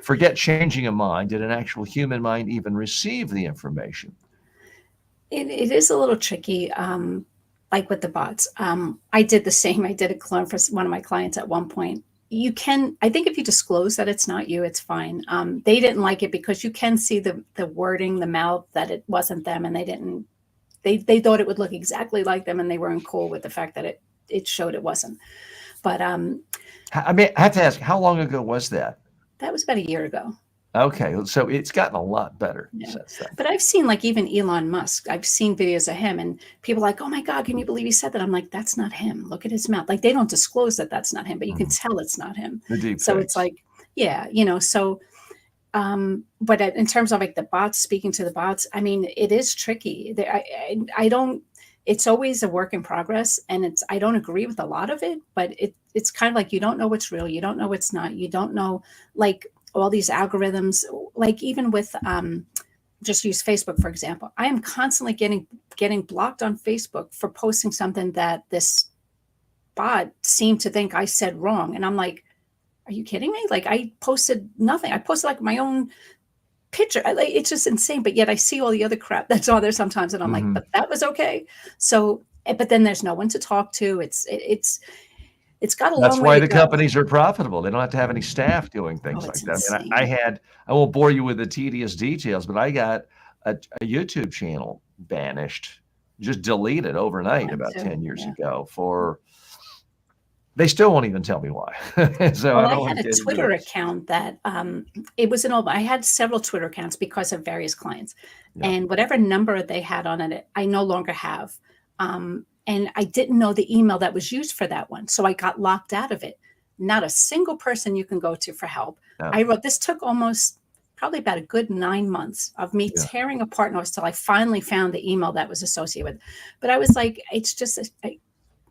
Forget changing a mind. Did an actual human mind even receive the information? It is a little tricky, like with the bots. I did the same. I did a clone for one of my clients at one point. I think if you disclose that it's not you, it's fine. They didn't like it because you can see the wording, the mouth, that it wasn't them. And they thought it would look exactly like them. And they weren't cool with the fact that it showed it wasn't. But I mean, I have to ask, how long ago was that? that was about a year ago. Okay, so it's gotten a lot better Yeah. since then. But I've seen like even Elon Musk, I've seen videos of him and people are like, oh my God, can you believe he said that? I'm like, that's not him. Look at his mouth. Like they don't disclose that that's not him, but you can tell it's not him. The deep So fakes. it's like, yeah, so, but in terms of like the bots, speaking to the bots, I mean, it is tricky. I don't, it's always a work in progress and I don't agree with a lot of it, but it's kind of like, you don't know what's real. You don't know what's not. You don't know, like, all these algorithms, like even with just use Facebook, for example, I am constantly getting blocked on Facebook for posting something that this bot seemed to think I said wrong. And I'm like, are you kidding me? Like I posted nothing. I posted like my own picture. It's just insane. But yet I see all the other crap that's on there sometimes, and I'm like, but that was okay. So, but then there's no one to talk to. It's got a That's long why way the to go. companies are profitable. They don't have to have any staff doing things Oh, like it's that. I mean, insane. I won't bore you with the tedious details, but I got a YouTube channel banished, just deleted overnight Mine about too. 10 years Yeah. ago they still won't even tell me why. So Well, I I don't want had to a get into Twitter it. account that it was an old. I had several Twitter accounts because of various clients, Yeah. and whatever number they had on it, I no longer have. And I didn't know the email that was used for that one, so I got locked out of it. Not a single person you can go to for help. No. I wrote. This took almost probably about a good 9 months of me Yeah. tearing apart notes till I finally found the email that was associated with. But I was like, it's just a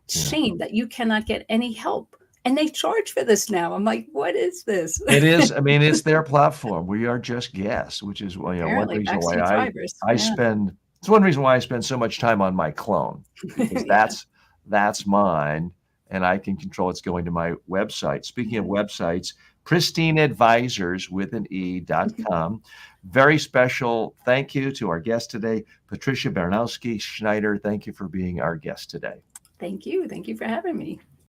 shame that you cannot get any help. And they charge for this now. I'm like, what is this? It is. I mean, it's their platform. We are just guests, which is one Apparently, reason why backseat drivers. I Yeah. spend. It's one reason why I spend so much time on my clone, because Yeah. that's mine, and I can control it's going to my website. Speaking of websites, pristineadvisors.com. Very special thank you to our guest today, Patricia Baronowski-Schneider. Thank you for being our guest today. Thank you. Thank you for having me.